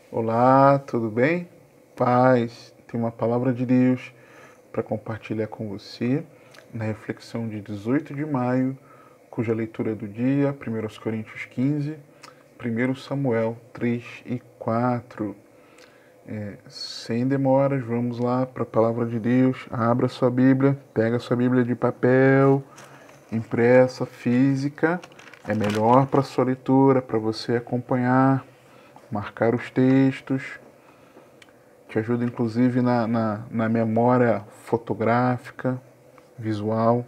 Olá, tudo bem? Paz, tem uma palavra de Deus para compartilhar com você na reflexão de 18 de maio, cuja leitura do dia, 1 Coríntios 15, 1 Samuel 3 e 4. Sem demoras, vamos lá para a palavra de Deus. Abra sua Bíblia, pega sua Bíblia de papel, impressa, física. É melhor para sua leitura, para você acompanhar, marcar os textos. Te ajuda inclusive na memória fotográfica, visual.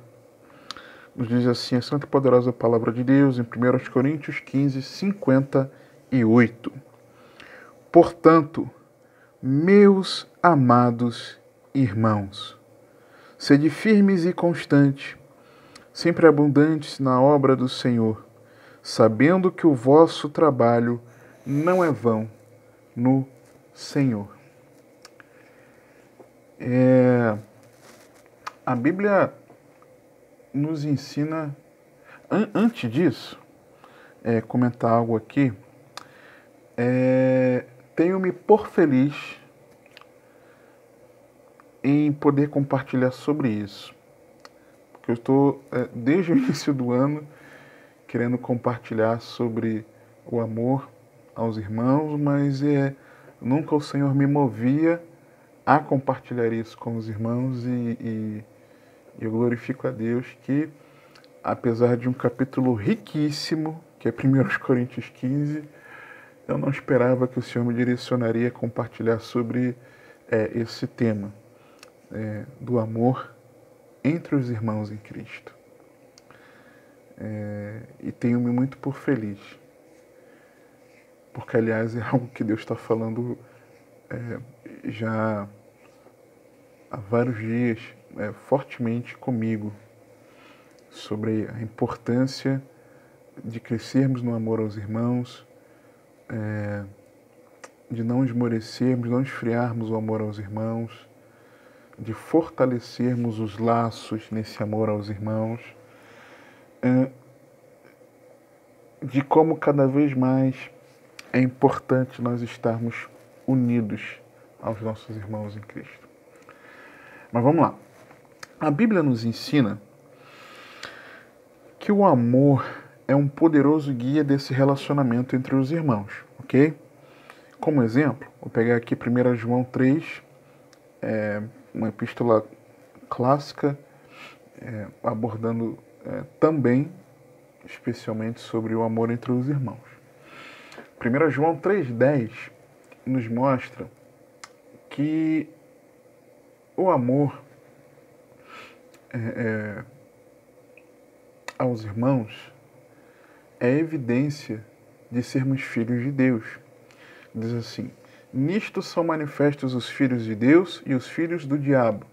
Nos diz assim a santa e poderosa palavra de Deus em 1 Coríntios 15, 58. Portanto, meus amados irmãos, sede firmes e constantes, sempre abundantes na obra do Senhor, sabendo que o vosso trabalho não é vão no Senhor. A Bíblia nos ensina, antes disso, comentar algo aqui. Tenho-me por feliz em poder compartilhar sobre isso. Porque eu estou, desde o início do ano, querendo compartilhar sobre o amor aos irmãos, mas nunca o Senhor me movia a compartilhar isso com os irmãos e eu glorifico a Deus que, apesar de um capítulo riquíssimo, que é 1 Coríntios 15, eu não esperava que o Senhor me direcionaria a compartilhar sobre esse tema do amor entre os irmãos em Cristo. E tenho-me muito por feliz, porque, aliás, é algo que Deus está falando já há vários dias fortemente comigo, sobre a importância de crescermos no amor aos irmãos, de não esmorecermos, não esfriarmos o amor aos irmãos, de fortalecermos os laços nesse amor aos irmãos, de como cada vez mais é importante nós estarmos unidos aos nossos irmãos em Cristo. Mas vamos lá. A Bíblia nos ensina que o amor é um poderoso guia desse relacionamento entre os irmãos, ok? Como exemplo, vou pegar aqui 1 João 3, uma epístola clássica, abordando também, especialmente, sobre o amor entre os irmãos. 1 João 3,10 nos mostra que o amor aos irmãos é evidência de sermos filhos de Deus. Diz assim: nisto são manifestos os filhos de Deus e os filhos do diabo.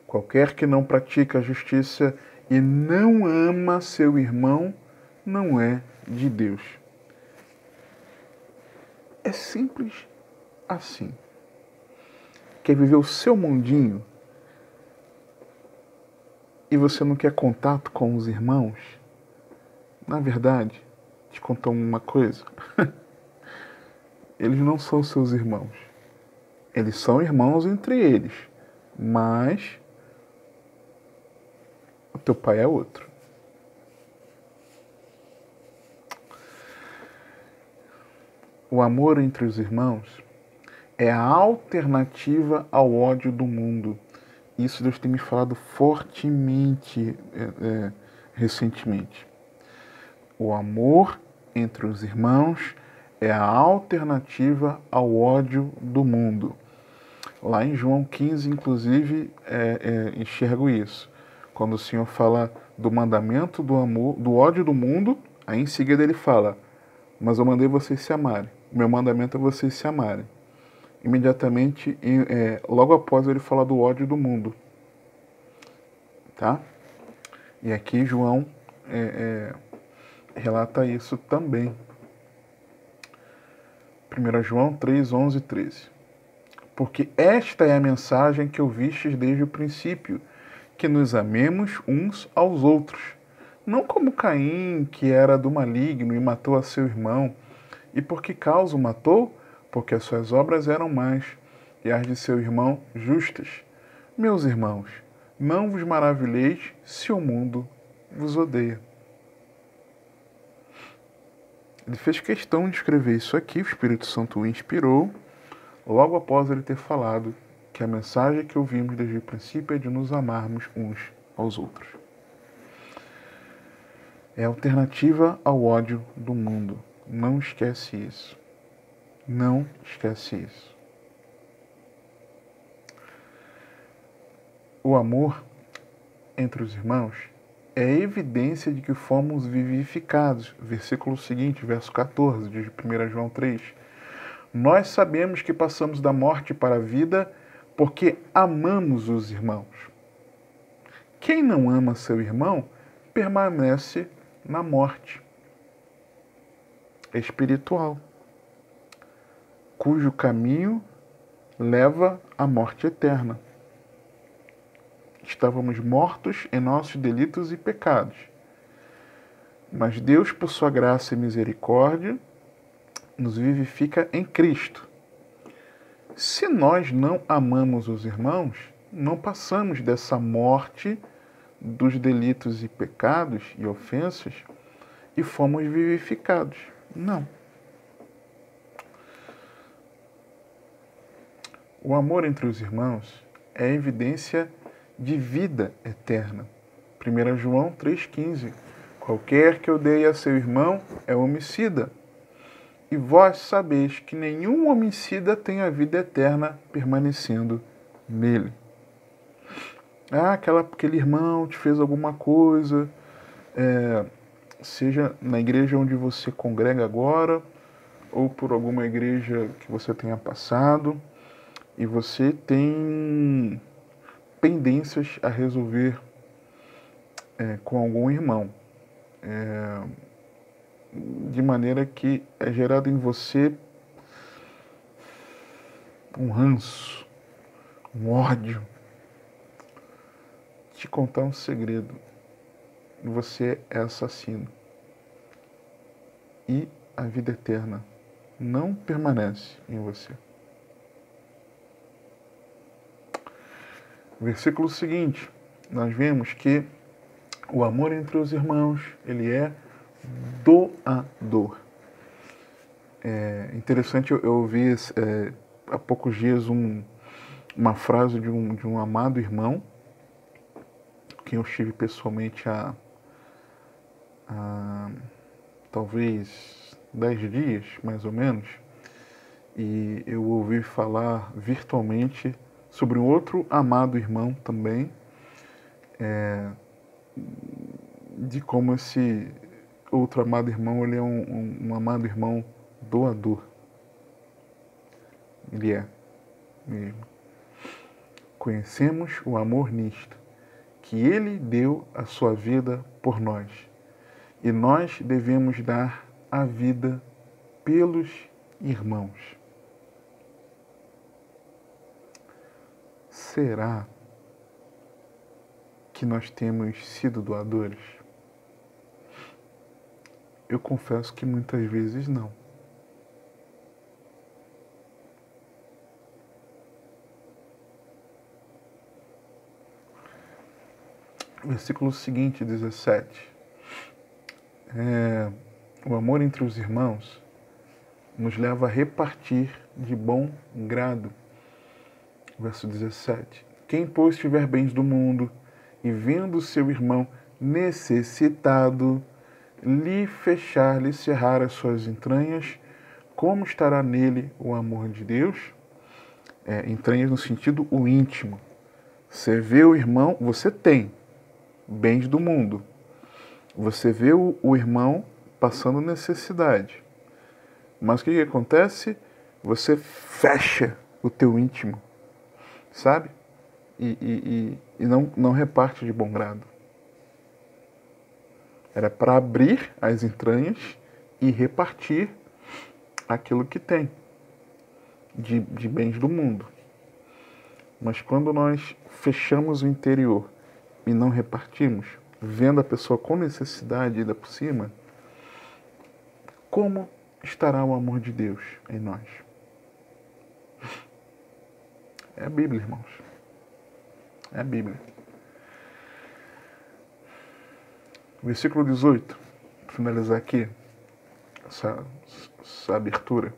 Qualquer que não pratica a justiça e não ama seu irmão não é de Deus. É simples assim. Quer viver o seu mundinho e você não quer contato com os irmãos? Na verdade, te contar uma coisa. Eles não são seus irmãos. Eles são irmãos entre eles, mas o teu pai é outro. O amor entre os irmãos é a alternativa ao ódio do mundo. Isso Deus tem me falado fortemente recentemente. O amor entre os irmãos é a alternativa ao ódio do mundo. Lá em João 15, inclusive, enxergo isso. Quando o Senhor fala do mandamento do amor, do ódio do mundo, aí em seguida ele fala: mas eu mandei vocês se amarem. O meu mandamento é vocês se amarem. Imediatamente, logo após ele falar do ódio do mundo. Tá? E aqui João relata isso também. 1 João 3, 11 e 13. Porque esta é a mensagem que ouvistes desde o princípio, que nos amemos uns aos outros. Não como Caim, que era do maligno e matou a seu irmão. E por que causa o matou? porque as suas obras eram más e as de seu irmão justas. Meus irmãos, não vos maravilheis se o mundo vos odeia. Ele fez questão de escrever isso aqui, o Espírito Santo o inspirou, logo após ele ter falado que a mensagem que ouvimos desde o princípio é de nos amarmos uns aos outros. É a alternativa ao ódio do mundo. Não esquece isso. Não esquece isso. O amor entre os irmãos é evidência de que fomos vivificados. Versículo seguinte, verso 14, de 1 João 3. Nós sabemos que passamos da morte para a vida porque amamos os irmãos. Quem não ama seu irmão permanece na morte espiritual, cujo caminho leva à morte eterna. Estávamos mortos em nossos delitos e pecados. Mas Deus, por sua graça e misericórdia, nos vivifica em Cristo. Se nós não amamos os irmãos, não passamos dessa morte dos delitos e pecados e ofensas e fomos vivificados. Não. O amor entre os irmãos é evidência de vida eterna. 1 João 3,15. Qualquer que odeie a seu irmão é homicida. E vós sabeis que nenhum homicida tem a vida eterna permanecendo nele. Aquele irmão te fez alguma coisa, seja na igreja onde você congrega agora, ou por alguma igreja que você tenha passado, e você tem pendências a resolver com algum irmão. De maneira que é gerado em você um ranço, um ódio. Te contar um segredo. Você é assassino. E a vida eterna não permanece em você. Versículo seguinte, nós vemos que o amor entre os irmãos, ele é doador. É interessante, eu ouvi há poucos dias uma frase de um amado irmão, que eu estive pessoalmente há talvez 10 dias, mais ou menos, e eu ouvi falar virtualmente sobre um outro amado irmão também, de como esse outro amado irmão, ele é um amado irmão doador. Ele é mesmo. Conhecemos o amor nisto, que ele deu a sua vida por nós. E nós devemos dar a vida pelos irmãos. Será que nós temos sido doadores? Eu confesso que muitas vezes não. Versículo seguinte, 17. O amor entre os irmãos nos leva a repartir de bom grado. Verso 17. Quem, pois, tiver bens do mundo e vendo seu irmão necessitado, lhe cerrar as suas entranhas, como estará nele o amor de Deus? Entranhas no sentido o íntimo. Você vê o irmão, você tem bens do mundo. Você vê o irmão passando necessidade. Mas o que acontece? Você fecha o teu íntimo, sabe? E não reparte de bom grado. Era para abrir as entranhas e repartir aquilo que tem de bens do mundo. Mas quando nós fechamos o interior e não repartimos, vendo a pessoa com necessidade ainda por cima, como estará o amor de Deus em nós? É a Bíblia, irmãos. É a Bíblia. Versículo 18, para finalizar aqui essa abertura.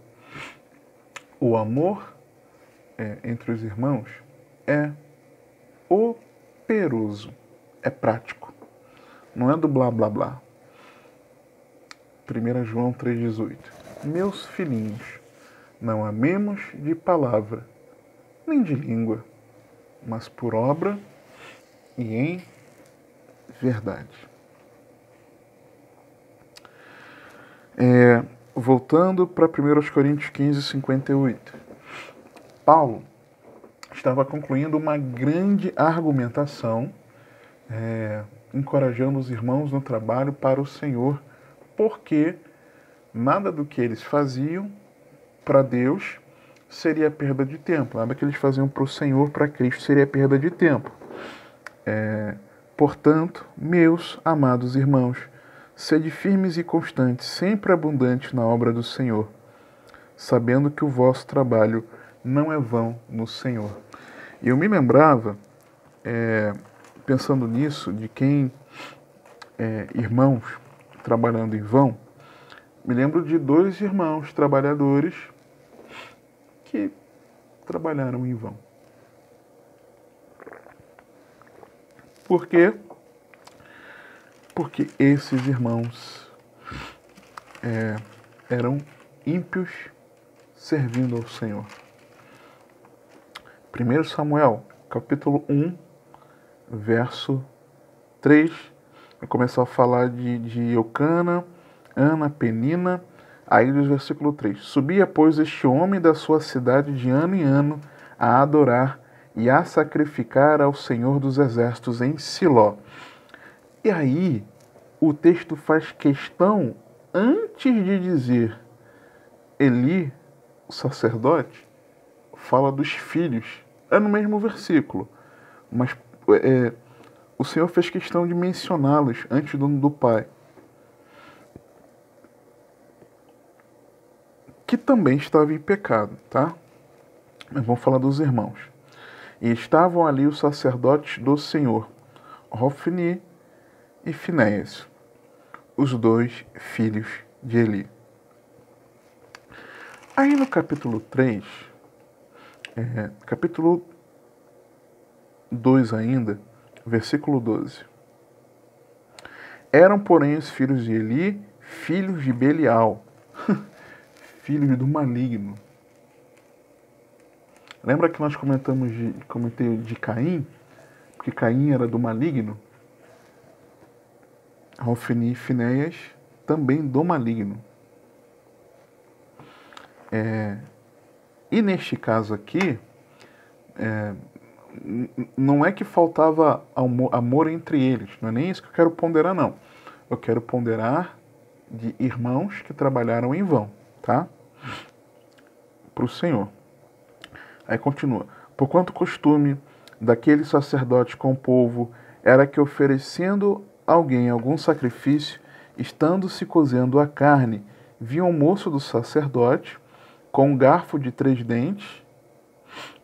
O amor entre os irmãos é operoso, é prático. Não é do blá blá blá. 1 João 3,18. Meus filhinhos, não amemos de palavra, nem de língua, mas por obra e em verdade. Voltando para 1 Coríntios 15:58. Paulo estava concluindo uma grande argumentação, encorajando os irmãos no trabalho para o Senhor, porque nada do que eles faziam para Deus seria perda de tempo. Nada que eles faziam para o Senhor, para Cristo, seria perda de tempo. Portanto, meus amados irmãos, sede firmes e constantes, sempre abundantes na obra do Senhor, sabendo que o vosso trabalho não é vão no Senhor. E eu me lembrava, pensando nisso, de quem, irmãos trabalhando em vão, me lembro de 2 irmãos trabalhadores que trabalharam em vão. Por quê? Porque esses irmãos eram ímpios servindo ao Senhor. 1 Samuel, capítulo 1, verso 3, vai começar a falar de Eucana, Ana, Penina, aí do versículo 3. Subia, pois, este homem da sua cidade de ano em ano a adorar e a sacrificar ao Senhor dos Exércitos em Siló. E aí, o texto faz questão, antes de dizer Eli, o sacerdote, fala dos filhos. É no mesmo versículo, mas o Senhor fez questão de mencioná-los antes do pai, que também estava em pecado, tá? Mas vamos falar dos irmãos. E estavam ali os sacerdotes do Senhor, Hofni e Finéias, os 2 filhos de Eli. Aí no capítulo 3, capítulo 2 ainda, versículo 12. Eram, porém, os filhos de Eli, filhos de Belial, filhos do maligno. Lembra que nós comentei de Caim? Porque Caim era do maligno? Hofni e Finéias também do maligno. E neste caso aqui, não é que faltava amor entre eles. Não é nem isso que eu quero ponderar, não. Eu quero ponderar de irmãos que trabalharam em vão, tá? Para o Senhor. Aí continua. Porquanto o costume daquele sacerdote com o povo era que, oferecendo alguém algum sacrifício, estando se cozendo a carne, vinha o moço do sacerdote com um garfo de 3 dentes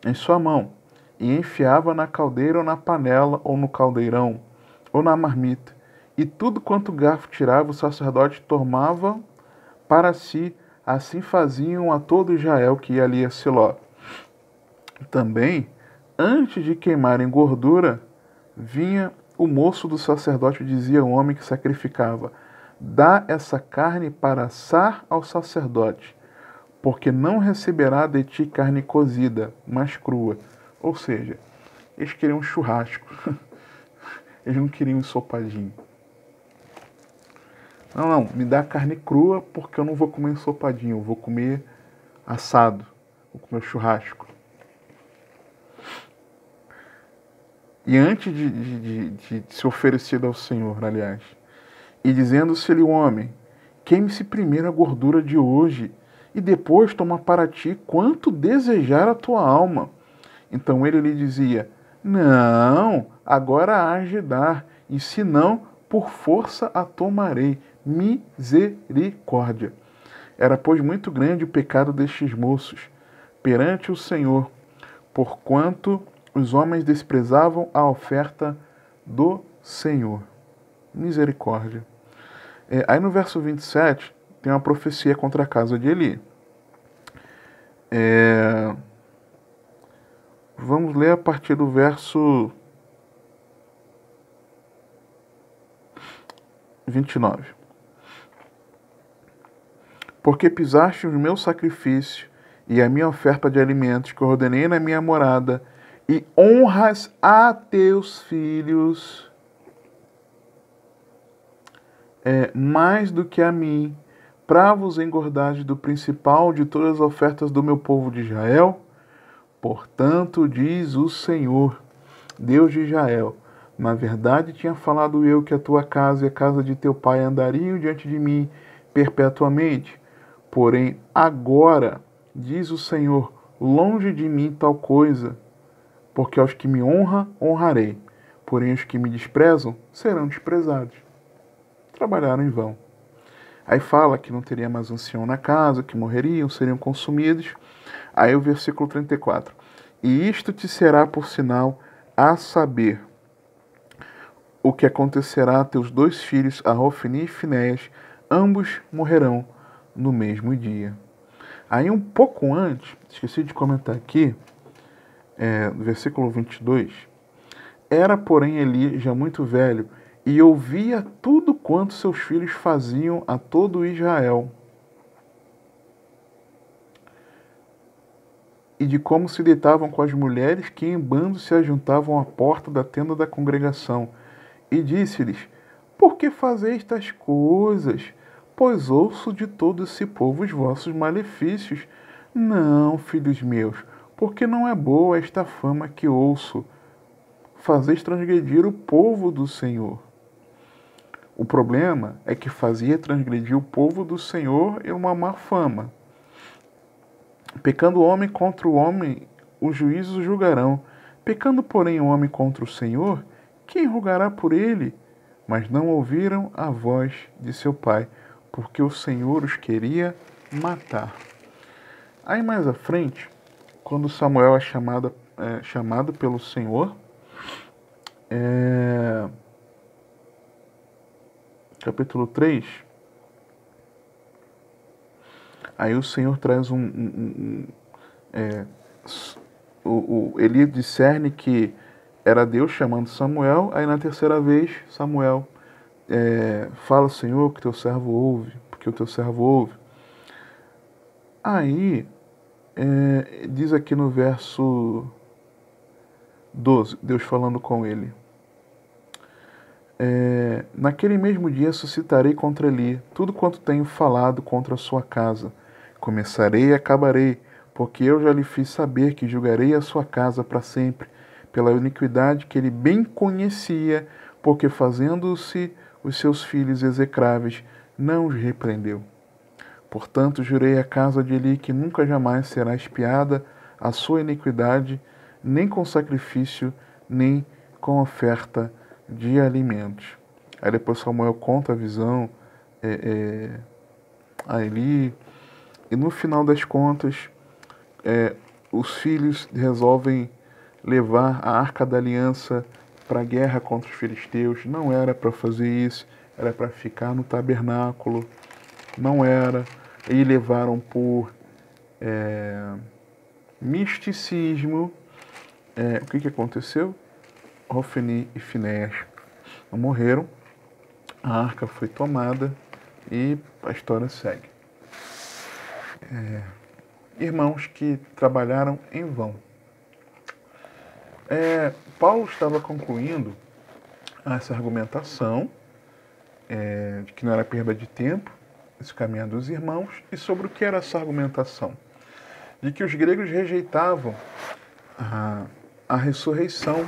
em sua mão, e enfiava na caldeira ou na panela, ou no caldeirão, ou na marmita, e tudo quanto o garfo tirava, o sacerdote tomava para si. Assim faziam a todo Israel que ia ali a Siló. Também, antes de queimarem gordura, vinha o moço do sacerdote e dizia ao homem que sacrificava: dá essa carne para assar ao sacerdote, porque não receberá de ti carne cozida, mas crua. Ou seja, eles queriam um churrasco. Eles não queriam um ensopadinho. Não, me dá carne crua porque eu não vou comer ensopadinho, eu vou comer assado, vou comer churrasco. E antes de se oferecer ao Senhor, aliás, e dizendo-se-lhe o homem: queime-se primeiro a gordura de hoje, e depois toma para ti quanto desejar a tua alma. Então ele lhe dizia: não, agora hás de dar, e se não, por força a tomarei. Misericórdia. Era, pois, muito grande o pecado destes moços perante o Senhor, porquanto os homens desprezavam a oferta do Senhor. Misericórdia. Aí no verso 27, tem uma profecia contra a casa de Eli. Vamos ler a partir do verso 29. Porque pisaste o meu sacrifício e a minha oferta de alimentos que ordenei na minha morada, e honras a teus filhos mais do que a mim, para vos engordares do principal de todas as ofertas do meu povo de Israel? Portanto, diz o Senhor, Deus de Israel, na verdade tinha falado eu que a tua casa e a casa de teu pai andariam diante de mim perpetuamente. Porém, agora, diz o Senhor, longe de mim tal coisa, porque aos que me honram, honrarei, porém os que me desprezam serão desprezados. Trabalharam em vão. Aí fala que não teria mais ancião na casa, que morreriam, seriam consumidos. Aí o versículo 34. E isto te será por sinal, a saber, o que acontecerá a teus 2 filhos, a Hofni e Finéias, ambos morrerão no mesmo dia. Aí um pouco antes, esqueci de comentar aqui, no versículo 22, era porém Eli já muito velho, e ouvia tudo quanto seus filhos faziam a todo Israel, e de como se deitavam com as mulheres que em bando se ajuntavam à porta da tenda da congregação. E disse-lhes, por que fazeis tais coisas? Pois ouço de todo esse povo os vossos malefícios. Não, filhos meus, porque não é boa esta fama que ouço. Fazeis transgredir o povo do Senhor. O problema é que fazia transgredir o povo do Senhor em uma má fama. Pecando o homem contra o homem, os juízes julgarão. Pecando, porém, o homem contra o Senhor, quem julgará por ele? Mas não ouviram a voz de seu pai, porque o Senhor os queria matar. Aí mais à frente, quando Samuel é chamado pelo Senhor, capítulo 3, aí o Senhor traz Eli discerne que era Deus chamando Samuel, aí na terceira vez Samuel fala, Senhor, que teu servo ouve, porque o teu servo ouve. Aí diz aqui no verso 12, Deus falando com ele, naquele mesmo dia suscitarei contra Eli tudo quanto tenho falado contra a sua casa. Começarei e acabarei, porque eu já lhe fiz saber que julgarei a sua casa para sempre, pela iniquidade que ele bem conhecia, porque fazendo-se os seus filhos execráveis, não os repreendeu. Portanto, jurei à casa de Eli que nunca jamais será expiada a sua iniquidade, nem com sacrifício, nem com oferta de alimentos. Aí depois Samuel conta a visão a Eli, e no final das contas, os filhos resolvem levar a Arca da Aliança para a guerra contra os filisteus. Não era para fazer isso, era para ficar no tabernáculo. Não era. E levaram por misticismo. O que aconteceu? Hofni e Finéias morreram, a arca foi tomada e a história segue. Irmãos que trabalharam em vão. Paulo estava concluindo essa argumentação de que não era perda de tempo, esse caminho dos irmãos, e sobre o que era essa argumentação? De que os gregos rejeitavam a ressurreição,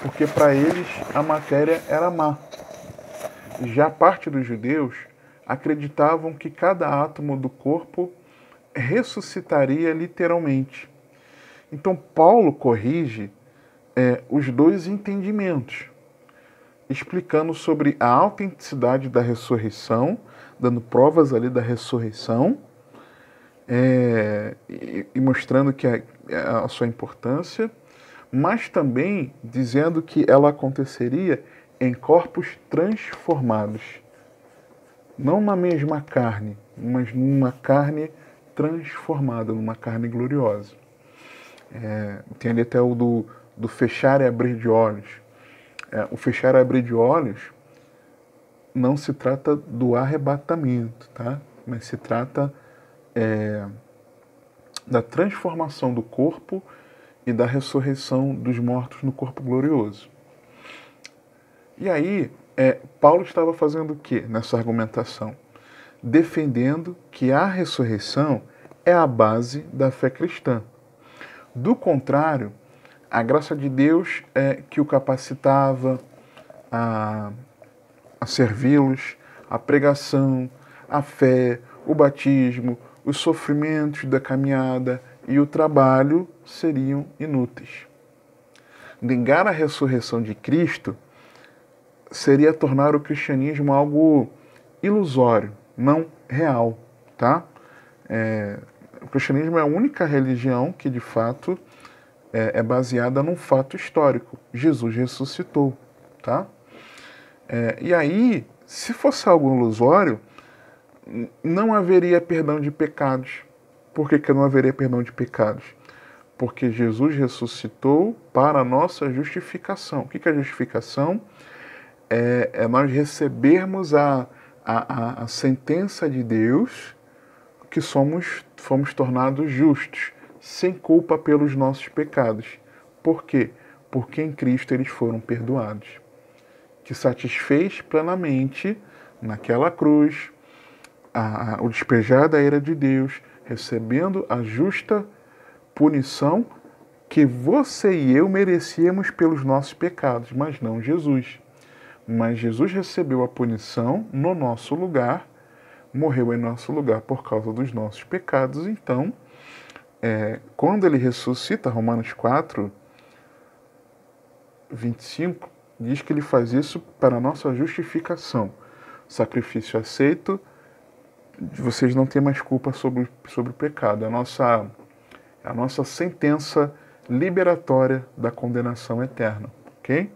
porque para eles a matéria era má. Já parte dos judeus acreditavam que cada átomo do corpo ressuscitaria literalmente. Então Paulo corrige os dois entendimentos, explicando sobre a autenticidade da ressurreição, dando provas ali da ressurreição, e mostrando que a sua importância, mas também dizendo que ela aconteceria em corpos transformados. Não na mesma carne, mas numa carne transformada, numa carne gloriosa. Tem ali até o do fechar e abrir de olhos. O fechar e abrir de olhos não se trata do arrebatamento, tá? Mas se trata da transformação do corpo e da ressurreição dos mortos no corpo glorioso. E aí, Paulo estava fazendo o que nessa argumentação? Defendendo que a ressurreição é a base da fé cristã. Do contrário, a graça de Deus que o capacitava a servi-los, a pregação, a fé, o batismo, os sofrimentos da caminhada e o trabalho seriam inúteis. Negar a ressurreição de Cristo seria tornar o cristianismo algo ilusório, não real, tá? O cristianismo é a única religião que, de fato, é baseada num fato histórico. Jesus ressuscitou, tá? E aí, se fosse algo ilusório, não haveria perdão de pecados. Por que não haveria perdão de pecados? Porque Jesus ressuscitou para a nossa justificação. O que é justificação? É nós recebermos a sentença de Deus que fomos tornados justos, sem culpa pelos nossos pecados. Por quê? Porque em Cristo eles foram perdoados. Que satisfez plenamente, naquela cruz, o despejar da ira de Deus, recebendo a justa punição que você e eu merecíamos pelos nossos pecados, mas não Jesus. Mas Jesus recebeu a punição no nosso lugar, morreu em nosso lugar por causa dos nossos pecados. Então, quando ele ressuscita, Romanos 4, 25, diz que ele faz isso para a nossa justificação. Sacrifício aceito, vocês não têm mais culpa sobre o pecado. É a nossa sentença liberatória da condenação eterna, ok?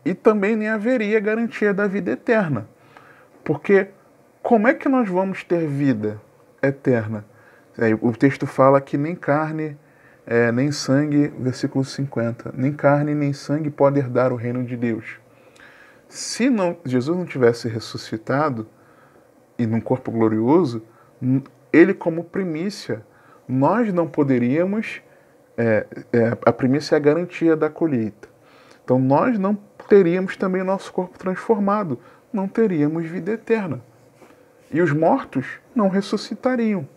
E também nem haveria garantia da vida eterna. Porque como é que nós vamos ter vida eterna? O texto fala que nem carne, nem sangue, versículo 50, nem carne nem sangue pode herdar o reino de Deus. Se Jesus não tivesse ressuscitado e num corpo glorioso, ele como primícia, nós não poderíamos, a primícia é a garantia da colheita. Então nós não teríamos também nosso corpo transformado, não teríamos vida eterna. E os mortos não ressuscitariam.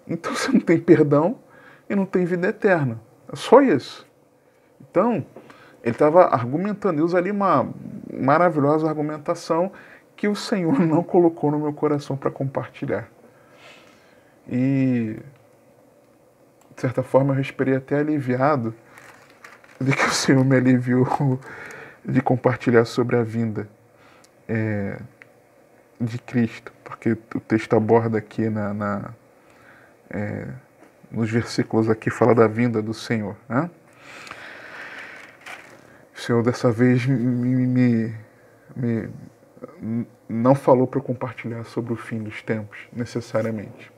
Então você não tem perdão e não tem vida eterna. É só isso. Então, ele estava argumentando, ele usa ali uma maravilhosa argumentação que o Senhor não colocou no meu coração para compartilhar. E, de certa forma, eu respirei até aliviado de que o Senhor me aliviou de compartilhar sobre a vinda de Cristo, porque o texto aborda aqui nos versículos aqui, fala da vinda do Senhor, né? O Senhor dessa vez não falou para eu compartilhar sobre o fim dos tempos, necessariamente.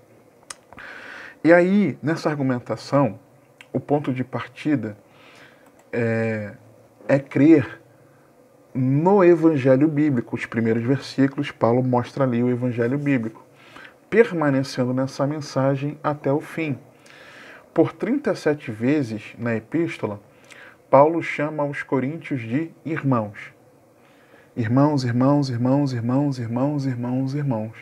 E aí, nessa argumentação, o ponto de partida é crer no Evangelho Bíblico. Os primeiros versículos, Paulo mostra ali o Evangelho Bíblico, permanecendo nessa mensagem até o fim. Por 37 vezes na epístola, Paulo chama os coríntios de irmãos. Irmãos, irmãos, irmãos, irmãos, irmãos, irmãos, irmãos.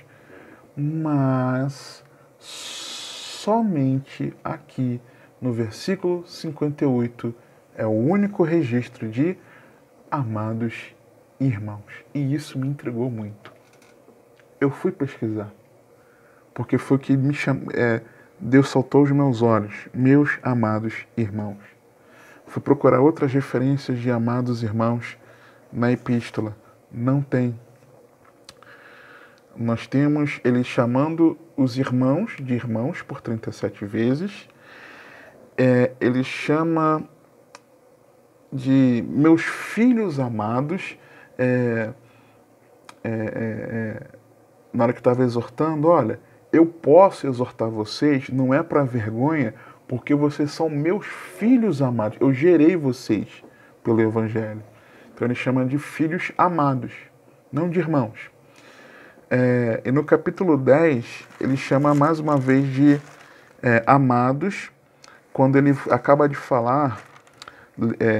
Mas somente aqui no versículo 58 é o único registro de amados irmãos. E isso me intrigou muito. Eu fui pesquisar, porque foi o que me Deus saltou os meus olhos, meus amados irmãos. Fui procurar outras referências de amados irmãos na epístola. Não tem. nós temos ele chamando os irmãos de irmãos por 37 vezes. Ele chama de meus filhos amados. Na hora que estava exortando, olha, eu posso exortar vocês, não é para vergonha, porque vocês são meus filhos amados. Eu gerei vocês pelo Evangelho. Então ele chama de filhos amados, não de irmãos. E no capítulo 10, ele chama mais uma vez de amados, quando ele acaba de falar,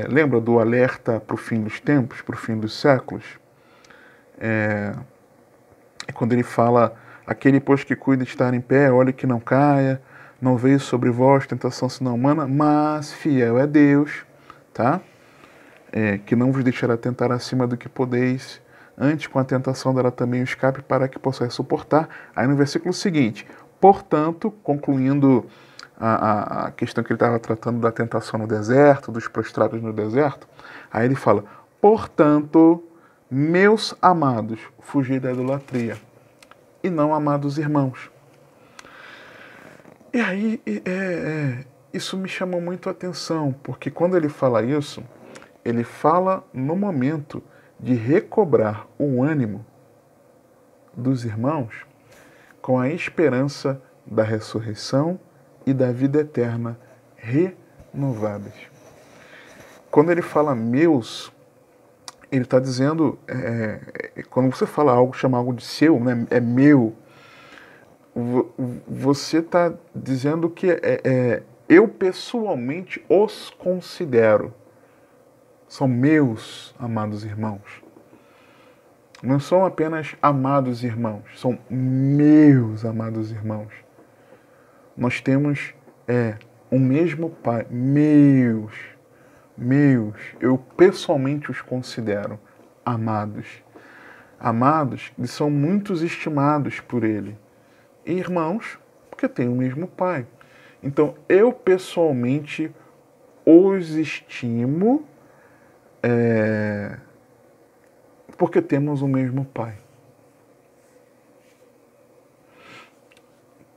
lembra do alerta para o fim dos tempos, para o fim dos séculos? Quando ele fala, aquele pois que cuida de estar em pé, olhe que não caia, não veio sobre vós tentação senão humana, mas fiel é Deus, tá? Que não vos deixará tentar acima do que podeis, antes com a tentação dará também o escape para que possais suportar. Aí no versículo seguinte, portanto, concluindo a questão que ele estava tratando da tentação no deserto, dos prostrados no deserto, aí ele fala, portanto, meus amados, fugi da idolatria, e não amados irmãos. E aí, isso me chamou muito a atenção, porque quando ele fala isso, ele fala no momento de recobrar o ânimo dos irmãos com a esperança da ressurreição e da vida eterna renovadas. Quando ele fala meus, ele está dizendo, quando você fala algo, chama algo de seu, né, é meu, você está dizendo que eu pessoalmente os considero. São meus amados irmãos. Não são apenas amados irmãos, são meus amados irmãos. Nós temos um mesmo Pai, meus, eu pessoalmente os considero amados. Amados, eles são muitos estimados por Ele. E irmãos, porque têm o mesmo Pai. Então, eu pessoalmente os estimo porque temos o mesmo Pai.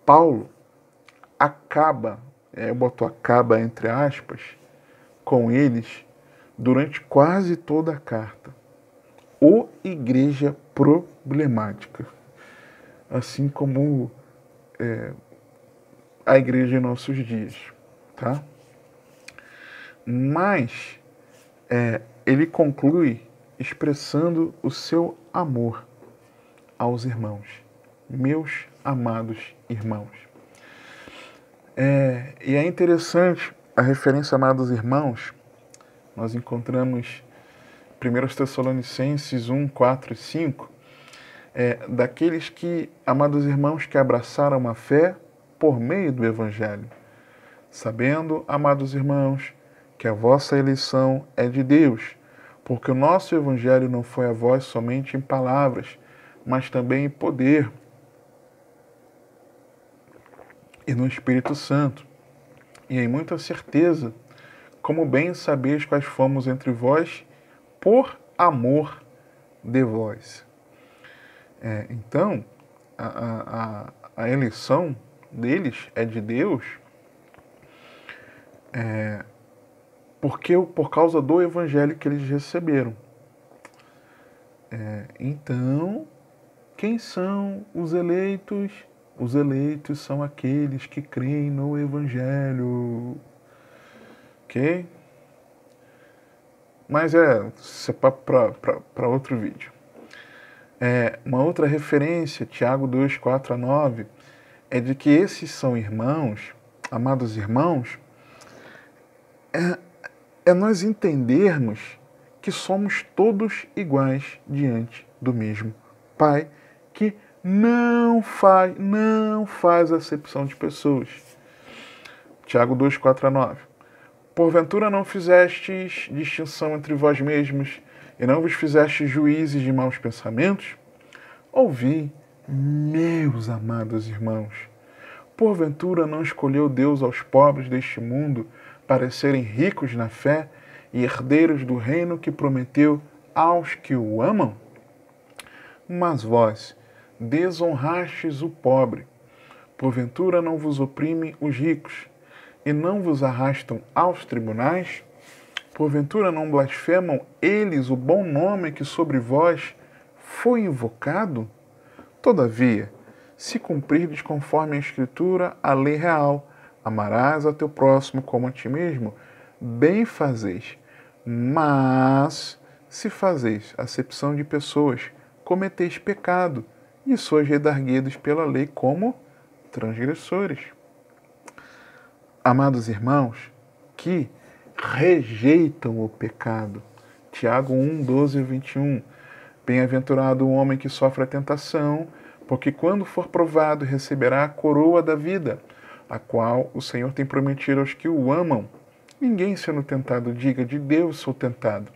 Paulo acaba, eu boto acaba entre aspas, com eles durante quase toda a carta. Ou igreja problemática. Assim como a igreja em nossos dias. Tá? Mas ele conclui expressando o seu amor aos irmãos. Meus amados irmãos. E é interessante a referência amados irmãos. Nós encontramos 1 Tessalonicenses 1, 4 e 5. Daqueles que, amados irmãos, que abraçaram a fé por meio do Evangelho. Sabendo, amados irmãos, que a vossa eleição é de Deus, porque o nosso Evangelho não foi a vós somente em palavras, mas também em poder e no Espírito Santo, e em muita certeza, como bem sabeis quais fomos entre vós, por amor de vós. Então, a eleição deles é de Deus, por causa do Evangelho que eles receberam. Então, quem são os eleitos? Os eleitos são aqueles que creem no Evangelho. Ok? Mas isso é para outro vídeo. Uma outra referência, Tiago 2, 4 a 9, é de que esses são irmãos, amados irmãos, nós entendermos que somos todos iguais diante do mesmo Pai, que não faz acepção de pessoas. Tiago 2, 4 a 9. Porventura não fizestes distinção entre vós mesmos e não vos fizestes juízes de maus pensamentos? Ouvi, meus amados irmãos. Porventura não escolheu Deus aos pobres deste mundo para serem ricos na fé e herdeiros do reino que prometeu aos que o amam? Mas vós desonrastes o pobre. Porventura não vos oprimem os ricos, e não vos arrastam aos tribunais? Porventura não blasfemam eles o bom nome que sobre vós foi invocado? Todavia, se cumprirdes conforme a Escritura, a lei real, amarás a teu próximo como a ti mesmo, bem fazeis. Mas, se fazeis acepção de pessoas, cometeis pecado, e sois redarguidos pela lei como transgressores. Amados irmãos, que rejeitam o pecado. Tiago 1, 12 e 21. Bem-aventurado o homem que sofre a tentação, porque quando for provado receberá a coroa da vida, a qual o Senhor tem prometido aos que o amam. Ninguém sendo tentado diga, de Deus sou tentado,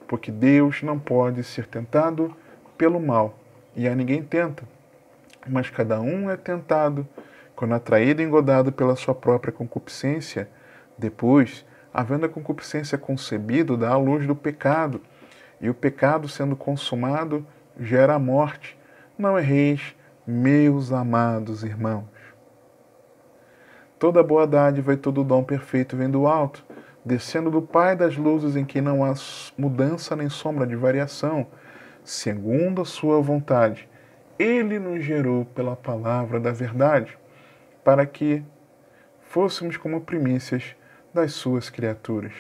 porque Deus não pode ser tentado pelo mal, e a ninguém tenta. Mas cada um é tentado, quando atraído e engodado pela sua própria concupiscência. Depois, havendo a concupiscência concebido, dá à luz do pecado, e o pecado, sendo consumado, gera a morte. Não erreis, meus amados irmãos. Toda boa dádiva e todo dom perfeito vem do alto, descendo do Pai das luzes, em que não há mudança nem sombra de variação, segundo a sua vontade. Ele nos gerou pela palavra da verdade, para que fôssemos como primícias das suas criaturas.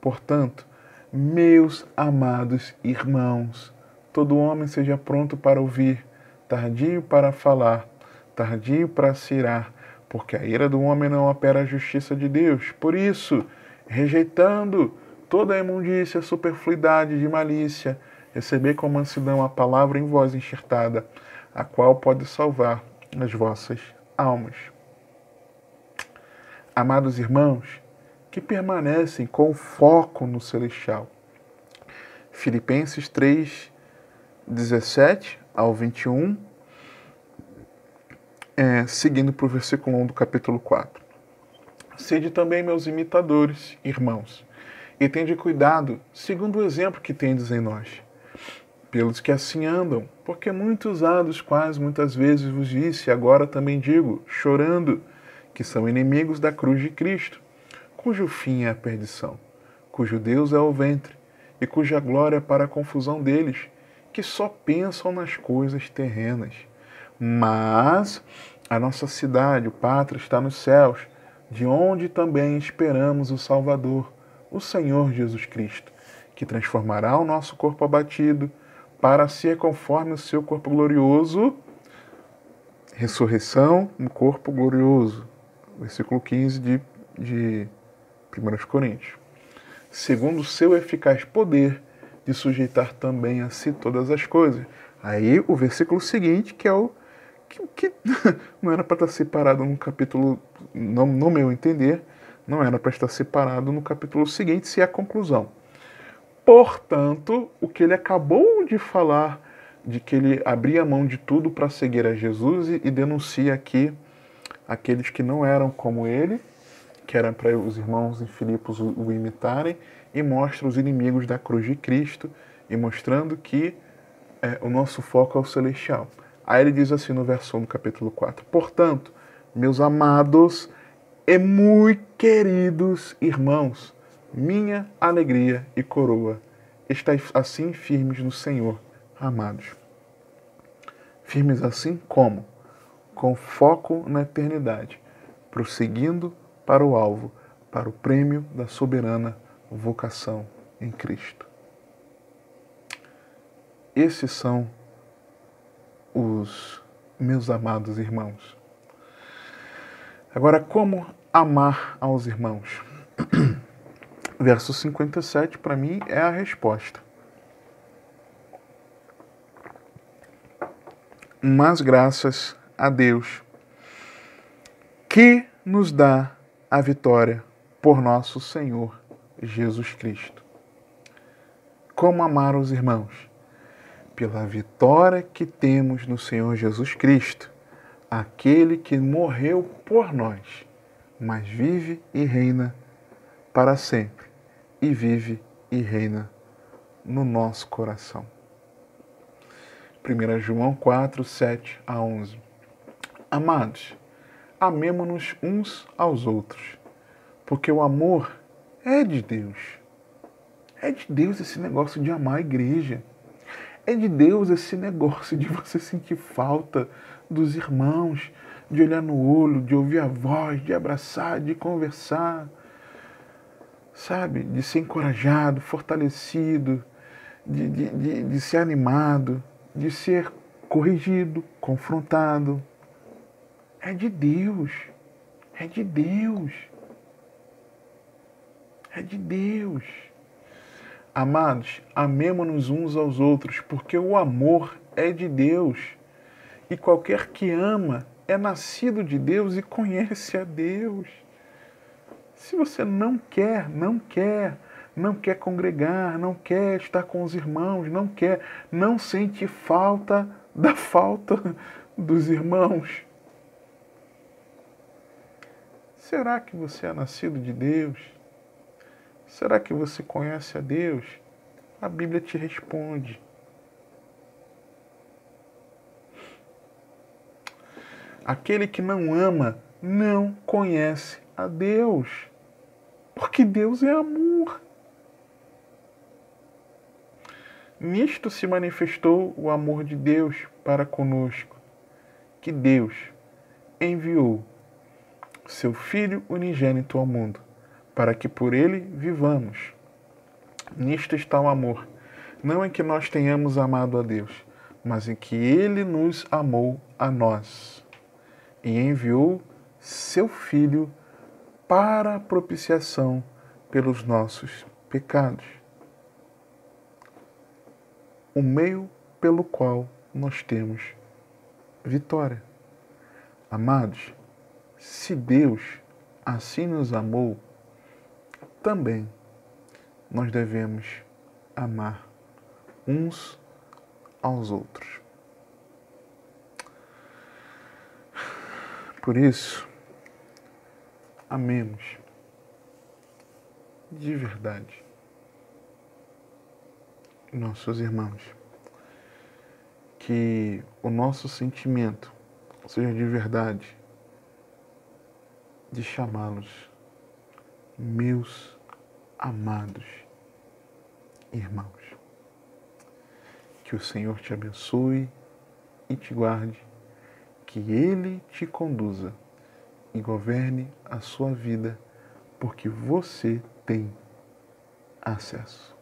Portanto, meus amados irmãos, todo homem seja pronto para ouvir, tardio para falar, tardio para se irar, porque a ira do homem não opera a justiça de Deus. Por isso, rejeitando toda a imundícia, superfluidade de malícia, recebei com mansidão a palavra em vós enxertada, a qual pode salvar as vossas almas. Amados irmãos, que permanecem com foco no celestial. Filipenses 3, 17 ao 21, seguindo para o versículo 1 do capítulo 4. Sede também meus imitadores, irmãos, e tende cuidado, segundo o exemplo que tendes em nós, pelos que assim andam, porque muitos há dos quais muitas vezes vos disse, e agora também digo, chorando, que são inimigos da cruz de Cristo, cujo fim é a perdição, cujo Deus é o ventre, e cuja glória é para a confusão deles, que só pensam nas coisas terrenas. Mas a nossa cidade, o pátria, está nos céus, de onde também esperamos o Salvador, o Senhor Jesus Cristo, que transformará o nosso corpo abatido para ser conforme o seu corpo glorioso, ressurreição no corpo glorioso. Versículo 15 de 1 Coríntios. Segundo o seu eficaz poder de sujeitar também a si todas as coisas. Aí o versículo seguinte, que é o que não era para estar separado no capítulo, no meu entender, não era para estar separado no capítulo seguinte, se é a conclusão. Portanto, o que ele acabou de falar, de que ele abria mão de tudo para seguir a Jesus e denuncia aqui aqueles que não eram como ele, que era para os irmãos em Filipos o imitarem, e mostra os inimigos da cruz de Cristo, e mostrando que o nosso foco é o celestial. Aí ele diz assim no verso 1 do capítulo 4, portanto, meus amados e muito queridos irmãos, minha alegria e coroa, estáis assim firmes no Senhor, amados. Firmes assim como? Com foco na eternidade, prosseguindo para o alvo, para o prêmio da soberana vocação em Cristo. Esses são os meus amados irmãos. Agora, como amar aos irmãos? Verso 57, para mim, é a resposta. Mas graças a Deus, que nos dá a vitória por nosso Senhor Jesus Cristo. Como amar os irmãos? Pela vitória que temos no Senhor Jesus Cristo, aquele que morreu por nós, mas vive e reina para sempre, e vive e reina no nosso coração. 1 João 4, 7 a 11. Amados, amemo-nos uns aos outros, porque o amor é de Deus. É de Deus esse negócio de amar a igreja. É de Deus esse negócio de você sentir falta dos irmãos, de olhar no olho, de ouvir a voz, de abraçar, de conversar, sabe? De ser encorajado, fortalecido, de ser animado, de ser corrigido, confrontado. É de Deus. É de Deus. É de Deus. Amados, amemo-nos uns aos outros, porque o amor é de Deus. E qualquer que ama é nascido de Deus e conhece a Deus. Se você não quer congregar, não quer estar com os irmãos, não sente falta da falta dos irmãos, será que você é nascido de Deus? Será que você conhece a Deus? A Bíblia te responde. Aquele que não ama não conhece a Deus, porque Deus é amor. Nisto se manifestou o amor de Deus para conosco, que Deus enviou seu Filho unigênito ao mundo, para que por ele vivamos. Nisto está o amor, não em que nós tenhamos amado a Deus, mas em que ele nos amou a nós e enviou seu Filho para a propiciação pelos nossos pecados, o meio pelo qual nós temos vitória. Amados, se Deus assim nos amou, também nós devemos amar uns aos outros. Por isso, amemos de verdade nossos irmãos. Que o nosso sentimento seja de verdade de chamá-los meus amados irmãos. Que o Senhor te abençoe e te guarde, que Ele te conduza e governe a sua vida, porque você tem acesso.